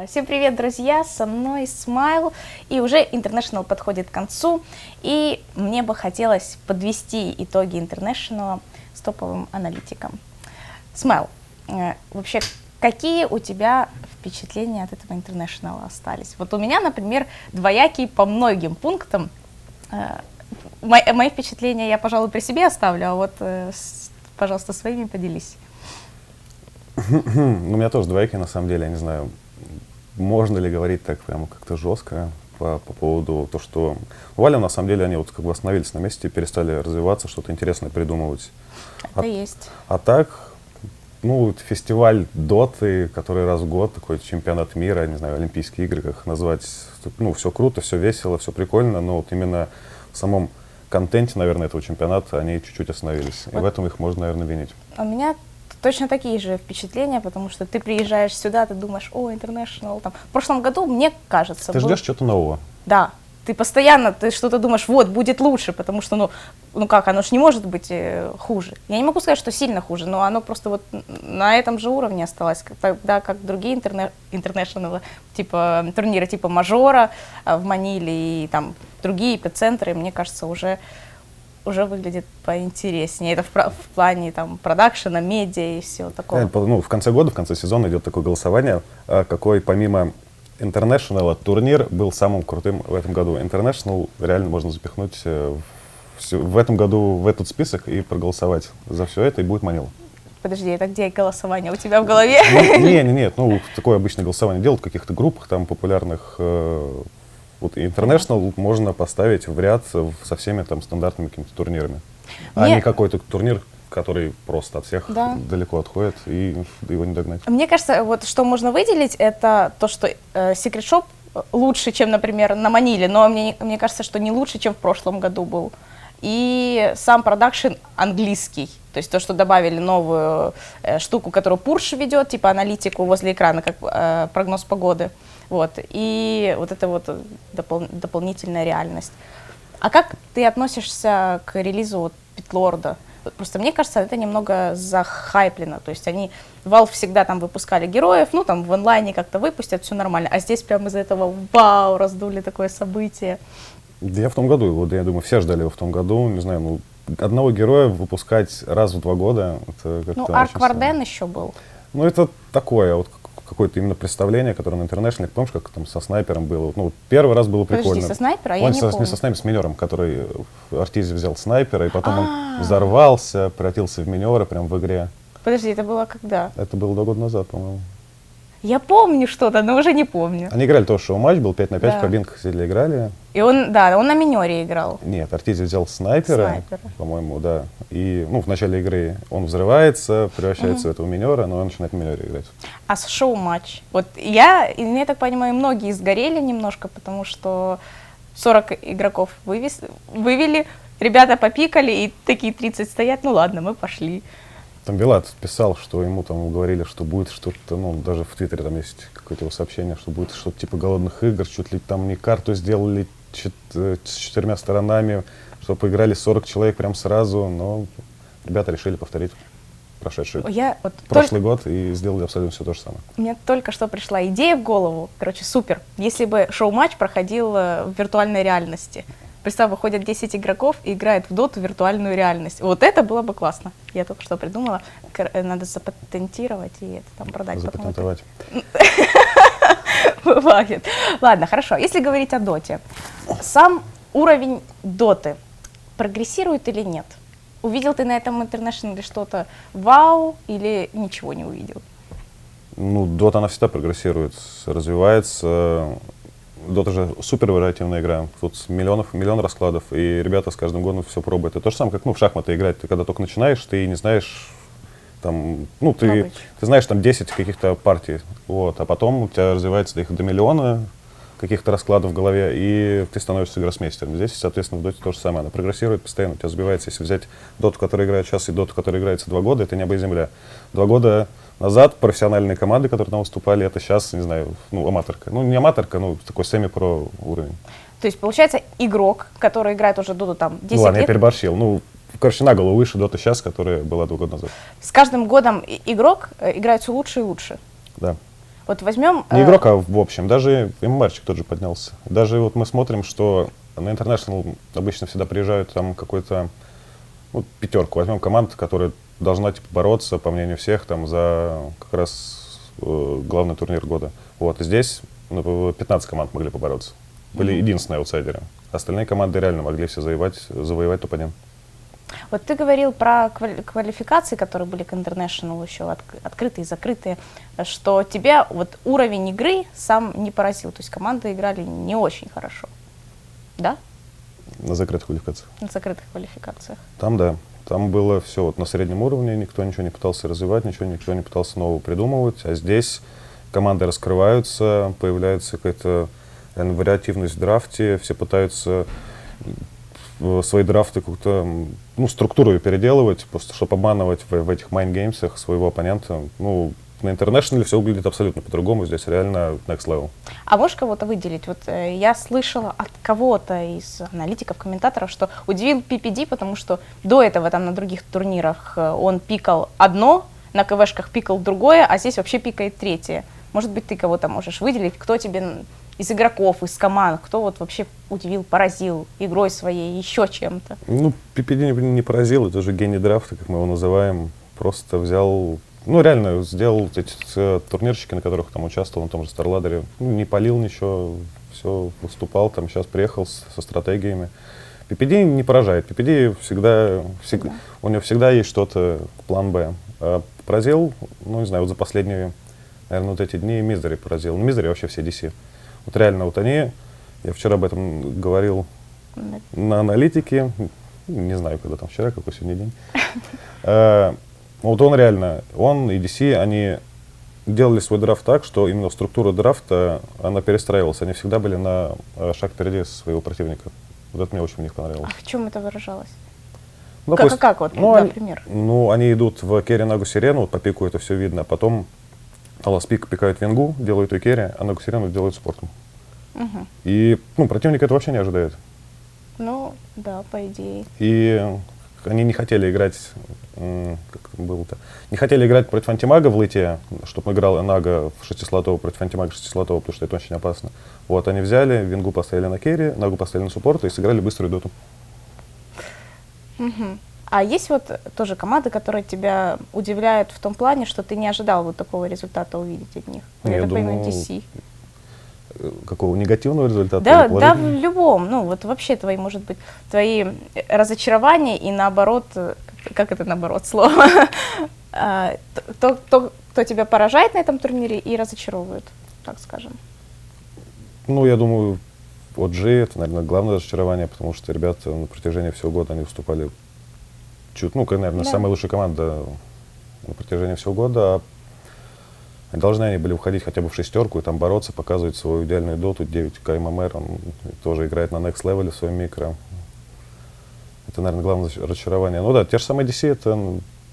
Всем привет, друзья! Со мной Смайл, и уже International подходит к концу, и мне бы хотелось подвести итоги International с топовым аналитиком. Смайл, вообще, какие у тебя впечатления от этого International остались? Вот у меня, например, двоякие по многим пунктам. Мои впечатления я, пожалуй, при себе оставлю, а вот, пожалуйста, своими поделись. У меня тоже двоякие, на самом деле, я не знаю, можно ли говорить так прямо как-то жестко по поводу того, что Valve, на самом деле, они вот как бы остановились на месте, перестали развиваться, что-то интересное придумывать. Это есть. А так, ну, фестиваль Доты, который раз в год, такой чемпионат мира, не знаю, Олимпийские игры, как их назвать, ну, все круто, все весело, все прикольно, но вот именно в самом контенте, наверное, этого чемпионата они чуть-чуть остановились. И в этом их можно, наверное, винить. У меня точно такие же впечатления, потому что ты приезжаешь сюда, ты думаешь, о, International, там. В прошлом году, мне кажется... Ты ждешь чего-то нового? Да, ты постоянно, ты что-то думаешь, вот, будет лучше, потому что, ну как, оно же не может быть хуже. Я не могу сказать, что сильно хуже, но оно просто вот на этом же уровне осталось, тогда как другие интернешнл, типа турниры типа Мажора в Маниле и там другие эпицентры, мне кажется, уже выглядит поинтереснее. Это в плане там продакшена, медиа и всего такого. Ну, в конце года, в конце сезона идет такое голосование, какой помимо International турнир был самым крутым в этом году. International реально можно запихнуть в этом году в этот список и проголосовать за все это, и будет Манила. Подожди, это где голосование? У тебя в голове? Нет, ну, такое обычное голосование делают в каких-то группах там популярных. Вот International можно поставить в ряд со всеми там стандартными какими-то турнирами. А не какой-то турнир, который просто от всех далеко отходит, и его не догнать. Мне кажется, вот что можно выделить, это то, что Secret Shop лучше, чем, например, на Маниле, но мне кажется, что не лучше, чем в прошлом году был. И сам продакшн английский, то есть то, что добавили новую штуку, которую Пурш ведет, типа аналитику возле экрана, как прогноз погоды. Вот. И вот это вот дополнительная реальность. А как ты относишься к релизу вот Питлорда? Просто мне кажется, это немного захайплено. То есть они, Valve всегда там выпускали героев, ну там в онлайне как-то выпустят, все нормально. А здесь прямо из-за этого вау, раздули такое событие. Да я в том году, вот я думаю, все ждали его в том году, не знаю, ну, одного героя выпускать раз в 2 года, это как-то... Ну, Арк Варден еще был. Ну, это такое, вот какое-то именно представление, которое на International, помнишь, как там со снайпером было? Ну, первый раз было прикольно. Подожди, со снайпера? Я не помню. Не со снайпером, с минером, который в Артизе взял снайпера, и потом он взорвался, превратился в минера прям в игре. Подожди, это было когда? Это было 2 года назад, по-моему. Я помню что-то, но уже не помню. Они играли тоже шоу-матч, был 5 на 5, в кабинках сидели, играли. И он, да, он на минере играл. Нет, Артизи взял снайпера, по-моему, да. И, ну, в начале игры он взрывается, превращается в этого минера, но он начинает на минере играть. А с шоу-матч? Вот я так понимаю, многие сгорели немножко, потому что 40 игроков вывели, ребята попикали, и такие 30 стоят, ну ладно, мы пошли. Там Вилат писал, что ему там говорили, что будет что-то, ну, даже в Твиттере там есть какое-то его сообщение, что будет что-то типа голодных игр, чуть ли там не карту сделали с 4 сторонами, что поиграли 40 человек прям сразу, но ребята решили повторить прошедший прошлый год и сделали абсолютно все то же самое. Мне только что пришла идея в голову, короче, супер, если бы шоу-матч проходил в виртуальной реальности. Представь, выходят 10 игроков и играют в доту в виртуальную реальность. Вот это было бы классно. Я только что придумала. Надо запатентировать и это там продать. Запатентовать. Бывает. Ладно, хорошо. Если говорить о доте. Сам уровень доты прогрессирует или нет? Увидел ты на этом International что-то вау или ничего не увидел? Ну, дота, она всегда прогрессирует, развивается. Дота же супер вариативная игра, тут миллион раскладов, и ребята с каждым годом все пробуют. Это то же самое, как в шахматы играть. Ты когда только начинаешь, ты не знаешь, там, ну, ты знаешь там 10 каких-то партий, вот, а потом у тебя развивается до миллиона каких-то раскладов в голове, и ты становишься гроссмейстером. Здесь, соответственно, в доте то же самое. Она прогрессирует постоянно, у тебя сбивается. Если взять доту, которая играет сейчас, и доту, которая играется 2 года, это небо и земля. 2 года назад профессиональные команды, которые там выступали, это сейчас, не знаю, ну, аматорка. Ну, не аматорка, ну, такой семи-про уровень. То есть, получается, игрок, который играет уже доту там 10 лет... Ну, ладно, я переборщил. Ну, короче, на голову выше дота сейчас, которая была 2 года назад. С каждым годом игрок играет все лучше и лучше. Да. Вот возьмем... Не игрок, а в общем. Даже ММРчик тот же поднялся. Даже вот мы смотрим, что на International обычно всегда приезжают там какой-то, ну, пятерку. Возьмем команду, которая должна типа бороться, по мнению всех, там за как раз главный турнир года. Вот. И здесь 15 команд могли побороться. Были единственные аутсайдеры. Остальные команды реально могли все завоевать топ-1. Вот ты говорил про квалификации, которые были к International еще открытые и закрытые, что тебя вот уровень игры сам не поразил, то есть команды играли не очень хорошо, да? На закрытых квалификациях. На закрытых квалификациях. Там, да. Там было все вот на среднем уровне, никто ничего не пытался развивать, никто не пытался нового придумывать, а здесь команды раскрываются, появляется какая-то вариативность в драфте, все пытаются свои драфты как-то, ну, структуру ее переделывать, просто чтобы обманывать в этих майнд-геймсах своего оппонента. Ну, на International все выглядит абсолютно по-другому, здесь реально next level. А можешь кого-то выделить? Вот я слышала от кого-то из аналитиков, комментаторов, что удивил PPD, потому что до этого там на других турнирах он пикал одно, на КВшках пикал другое, а здесь вообще пикает третье. Может быть, ты кого-то можешь выделить? Кто тебе из игроков, из команд, кто вот вообще удивил, поразил игрой своей, еще чем-то? Ну, PPD не поразил, это же гений драфта, как мы его называем. Просто взял, ну, реально сделал эти турнирчики, на которых там участвовал, на том же StarLadder. Ну, не палил ничего, все выступал, там сейчас приехал со стратегиями. PPD не поражает. PPD всегда у него всегда есть что-то, план Б. А поразил, ну, не знаю, вот за последние, наверное, вот эти дни Misery поразил. Ну, Misery вообще все DC. Вот реально, вот они, я вчера об этом говорил на аналитике, не знаю, когда там вчера, какой сегодня день. Вот он реально, он и DC, они делали свой драфт так, что именно структура драфта, она перестраивалась. Они всегда были на шаг впереди своего противника. Вот это мне очень в них понравилось. А в чем это выражалось? Ну, как вот, ну, например? Ну, они идут в керри Нагу Сирену, вот по пику это все видно, а потом Лас Пик пикают Венгу, делают и керри, а Нагу Сирену делают спортом. Угу. И, ну, противник это вообще не ожидает. Ну, да, по идее. И они не хотели играть, как было-то, не хотели играть против антимага в лейте, чтобы играл Нага в 6-слотового против антимага 6-слотового, потому что это очень опасно. Вот, они взяли, Венгу поставили на керри, Нагу поставили на суппорт и сыграли быструю доту. Угу. А есть вот тоже команды, которые тебя удивляют в том плане, что ты не ожидал вот такого результата увидеть от них? Я так понимаю, думаю, DC. Какого негативного результата? Да, в любом. Ну, вот вообще твои, может быть, твои разочарования и наоборот, как это наоборот слово, кто тебя поражает на этом турнире и разочаровывает, так скажем. Ну, я думаю, OG это, наверное, главное разочарование, потому что ребята на протяжении всего года они выступали чуть, ну, наверное, Да. самая лучшая команда на протяжении всего года. Должны они были уходить хотя бы в шестерку и там бороться, показывать свою идеальную доту. 9К ММР, он тоже играет на next level в своем микро. Это, наверное, главное разочарование. Ну да, те же самые DC, это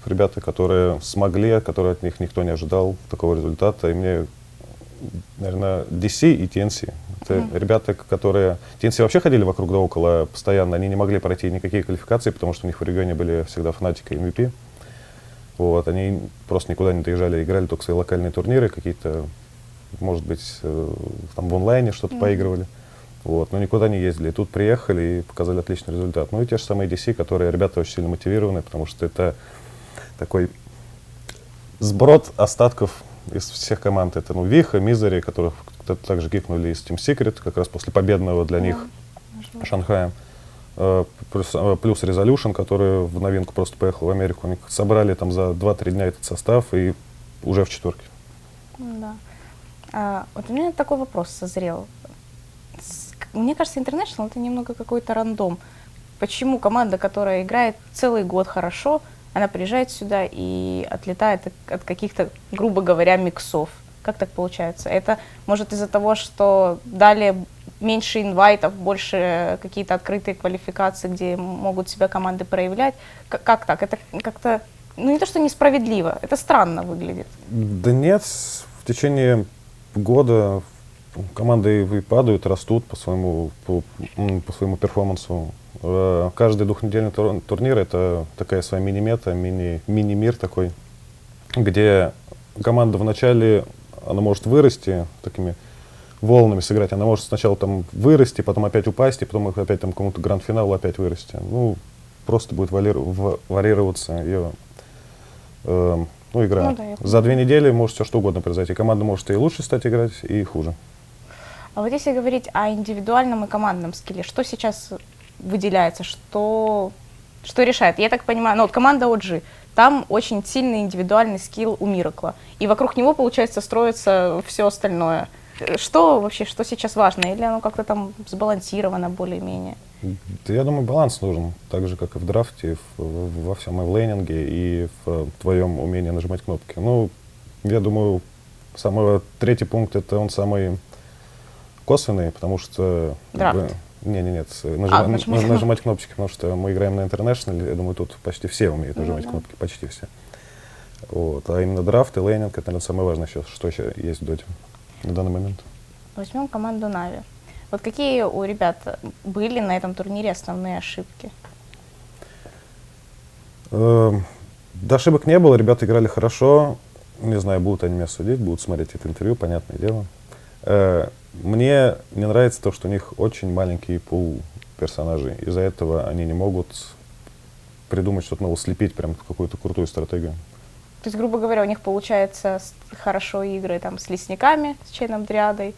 ребята, которые смогли, которые от них никто не ожидал такого результата. И мне, наверное, DC и TNC. Это ребята, которые... TNC вообще ходили вокруг да около постоянно, они не могли пройти никакие квалификации, потому что у них в регионе были всегда Fnatic и MVP. Вот, они просто никуда не доезжали, играли только свои локальные турниры, какие-то, может быть, там в онлайне что-то поигрывали. Вот, но никуда не ездили. И тут приехали и показали отличный результат. Ну и те же самые DC, которые ребята очень сильно мотивированы, потому что это такой сброд остатков из всех команд. Это Виха, Misery, которых также кикнули из Team Secret, как раз после победного для них Шанхая. Плюс Resolution, который в новинку просто поехал в Америку. Они собрали там за 2-3 дня этот состав и уже в четверке. Да. Вот у меня такой вопрос созрел. Мне кажется, International это немного какой-то рандом. Почему команда, которая играет целый год хорошо, она приезжает сюда и отлетает от каких-то, грубо говоря, миксов? Как так получается? Это может из-за того, что дали меньше инвайтов, больше какие-то открытые квалификации, где могут себя команды проявлять? Как так? Это как-то, ну не то, что несправедливо, это странно выглядит. Да нет, в течение года команды падают, растут по своему перформансу. Каждый двухнедельный турнир — это такая своя мини-мета, мини-мир такой, где команда вначале она может вырасти такими волнами сыграть. Она может сначала там вырасти, потом опять упасть, и потом опять там кому-то гранд-финалу опять вырасти. Ну, просто будет варьироваться ее ну, игра. Ну да, я За 2 недели может все что угодно произойти. Команда может и лучше стать играть, и хуже. А вот если говорить о индивидуальном и командном скилле, что сейчас выделяется, что решает? Я так понимаю, ну вот команда OG, там очень сильный индивидуальный скилл у Миракла, и вокруг него, получается, строится все остальное. Что вообще, что сейчас важно? Или оно как-то там сбалансировано более-менее? Да, я думаю, баланс нужен, так же, как и в драфте, во всем, и в лейнинге, и в твоем умении нажимать кнопки. Ну, я думаю, самый третий пункт, это он самый косвенный, потому что... Драфт. Нет, почему? нажимать кнопочки, потому что мы играем на International, я думаю, тут почти все умеют нажимать кнопки, почти все. Вот. А именно драфт и лейнинг, это, наверное, самое важное сейчас, что еще есть в доте на данный момент. Возьмем команду Нави. Вот какие у ребят были на этом турнире основные ошибки? Да, ошибок не было, ребята играли хорошо. Не знаю, будут они меня судить, будут смотреть это интервью, понятное дело. Мне не нравится то, что у них очень маленький пул персонажей. Из-за этого они не могут придумать что-то новое, слепить прям какую-то крутую стратегию. То есть, грубо говоря, у них получается хорошо игры там с лесниками, с Чейном Дриадой.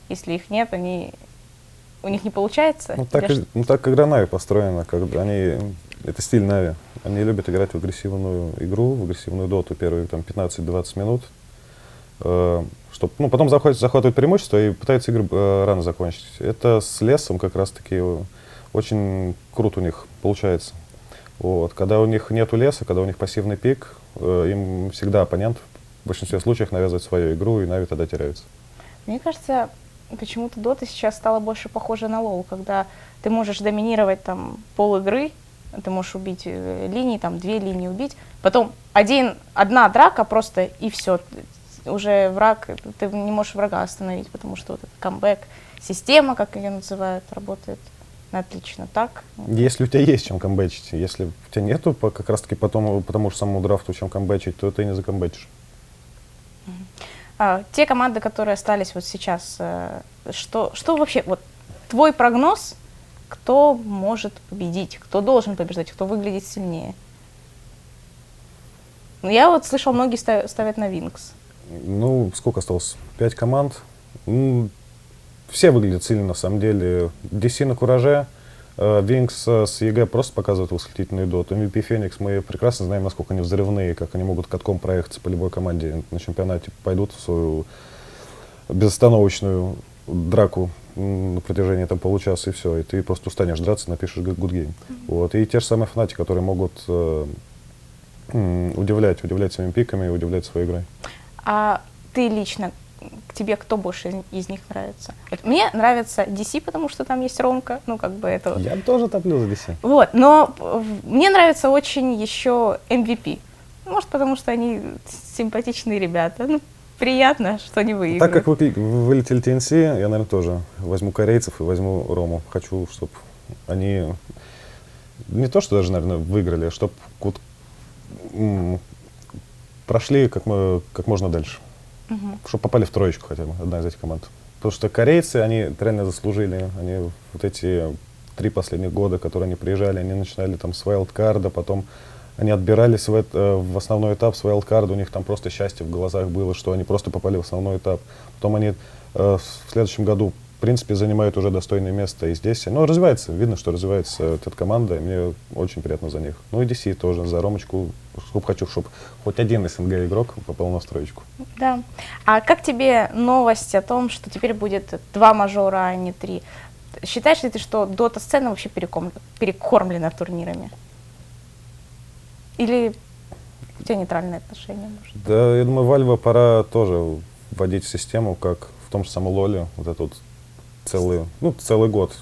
Если их нет, у них не получается? Так игра Нави построена. Это стиль Нави. Они любят играть в агрессивную игру, в агрессивную доту первые там, 15-20 минут. Чтобы, потом захватывают преимущество и пытаются игры рано закончить. Это с лесом как раз-таки очень круто у них получается. Вот. Когда у них нету леса, когда у них пассивный пик, им всегда оппонент в большинстве случаев навязывает свою игру, и Нави тогда теряется. Мне кажется, почему-то Дота сейчас стала больше похожа на лол, когда ты можешь доминировать там пол игры, ты можешь убить линии, там 2 линии убить, потом одна драка просто и все. Уже враг, ты не можешь врага остановить, потому что вот этот камбэк, система, как ее называют, работает отлично. Так? Если у тебя есть чем камбэчить, если у тебя нету как раз-таки по тому же самому драфту чем камбэчить, то ты не закамбэчишь. Те команды, которые остались вот сейчас, что вообще, вот твой прогноз, кто может победить, кто должен побеждать, кто выглядит сильнее? Я вот слышал, многие ставят на Винкс. Ну, сколько осталось? 5 команд. Все выглядят сильно, на самом деле. DC на кураже, Винкс с ЕГЭ просто показывают восхитительную доту. MVP Феникс, мы прекрасно знаем, насколько они взрывные, как они могут катком проехаться по любой команде на чемпионате, пойдут в свою безостановочную драку на протяжении там, получаса, и все. И ты просто устанешь драться, напишешь good game. Вот. И те же самые Фнати, которые могут удивлять своими пиками и удивлять своей игрой. А ты лично, к тебе кто больше из них нравится? Мне нравится DC, потому что там есть Ромка, это... Я тоже топлю за DC. Вот, но мне нравится очень еще MVP. Может, потому что они симпатичные ребята. Приятно, что они выиграют. Так как вылетели TNC, я, наверное, тоже возьму корейцев и возьму Рому. Хочу, чтобы они не то, что даже, наверное, выиграли, а чтобы прошли как можно дальше. Чтобы попали в троечку хотя бы, одна из этих команд. Потому что корейцы, они реально заслужили. Они вот эти 3 последних года, которые они приезжали, они начинали там с вайлдкарда, потом они отбирались в основной этап с вайлдкарда, у них там просто счастье в глазах было, что они просто попали в основной этап. Потом они в следующем году, в принципе, занимают уже достойное место и здесь. Развивается, видно, что развивается эта команда, и мне очень приятно за них. И DC тоже, за Ромочку. Хочу, чтобы хоть один СНГ игрок попал на троечку. Да. А как тебе новость о том, что теперь будет 2 мажора, а не 3? Считаешь ли ты, что дота-сцена вообще перекормлена турнирами? Или у тебя нейтральное отношение? Может? Да, я думаю, Valve пора тоже вводить в систему, как в том же самом Лоле, вот этот целый год.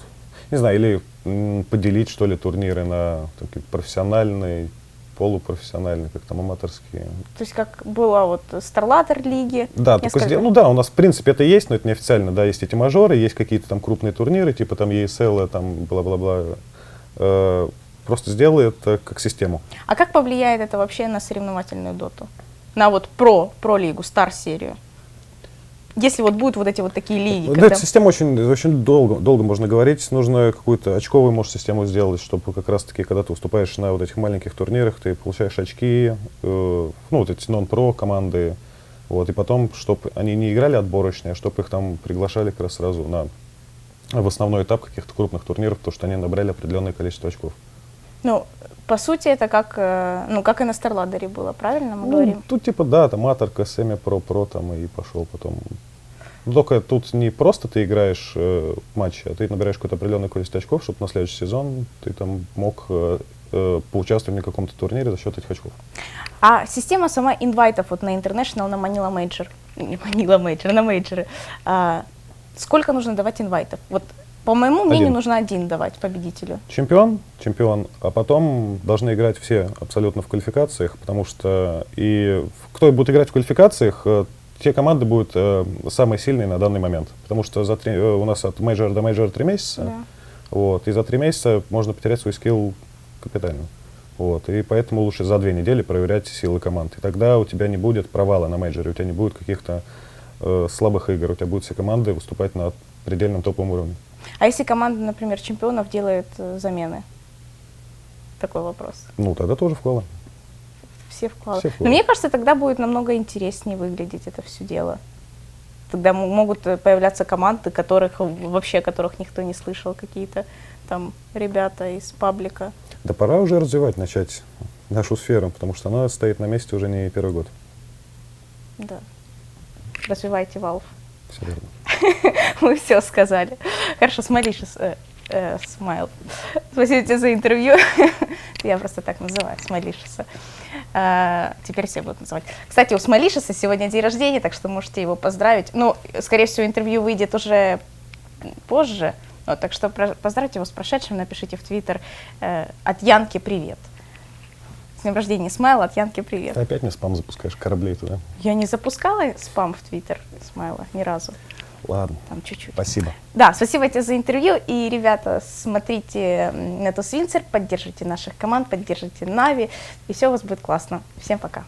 Не знаю, или поделить, что ли, турниры на такие профессиональные, полупрофессиональные, как там аматорские. То есть как было вот Starladder лиги? Да, только у нас в принципе это есть, но это неофициально, да, есть эти мажоры, есть какие-то там крупные турниры, типа там ESL, там бла-бла-бла. Просто сделай это как систему. А как повлияет это вообще на соревновательную доту? На вот про-лигу, стар-серию? если вот будут вот эти вот такие лиги. Да, когда- эта система очень долго можно говорить. Нужно какую-то очковую, может, систему сделать, чтобы как раз-таки, когда ты выступаешь на вот этих маленьких турнирах, ты получаешь очки, ну, вот эти нон-про команды, вот, и потом, чтобы они не играли отборочные, а чтобы их там приглашали как раз сразу в основной этап каких-то крупных турниров, потому что они набрали определенное количество очков. Ну, по сути, это как, ну, как и на Старладере было, правильно мы Ну, говорим? тут типа, да, там Атор, Семи, Про там и пошел потом. Но только тут не просто ты играешь матчи, а ты набираешь какое-то определенное количество очков, чтобы на следующий сезон ты там мог поучаствовать в каком-то турнире за счет этих очков. А система сама инвайтов вот на International, на Manila Major, не Manila Major, на мейджоры, сколько нужно давать инвайтов? Вот, по моему мнению, Один. нужно один давать победителю. Чемпион, а потом должны играть все абсолютно в квалификациях, потому что кто будет играть в квалификациях, те команды будут самые сильные на данный момент. Потому что у нас от мейджора до мейджора 3 месяца, Да. вот, и за 3 месяца можно потерять свой скилл капитально. Вот, и поэтому лучше за 2 недели проверять силы команд. И тогда у тебя не будет провала на мейджоре, у тебя не будет каких-то слабых игр, у тебя будут все команды выступать на предельном топовом уровне. А если команда, например, чемпионов делает замены? Такой вопрос. Ну, тогда тоже вкладывай. Все вклады. Все Но вклады. мне кажется, тогда будет намного интереснее выглядеть это все дело. Тогда могут появляться команды, которых никто не слышал, какие-то там ребята из паблика. Да пора уже начать нашу сферу, потому что она стоит на месте уже не первый год. Да. Развивайте Valve. Все верно. Мы все сказали. Хорошо, Смайл. Спасибо тебе за интервью. Я просто так называю, Смайлишеса. Теперь все будут называть. Кстати, у Смайлишеса сегодня день рождения, так что можете его поздравить. Ну, скорее всего, интервью выйдет уже позже. Вот, так что поздравьте его с прошедшим, напишите в Твиттер от Янки привет. С днем рождения, Смайл, от Янки привет. Ты опять мне спам запускаешь, кораблей туда. Я не запускала спам в Твиттер Смайла ни разу. Ладно, Там чуть-чуть. спасибо. Да, спасибо тебе за интервью. И, ребята, смотрите Нетус Винцер, поддержите наших команд, поддержите Нави, и все у вас будет классно. Всем пока.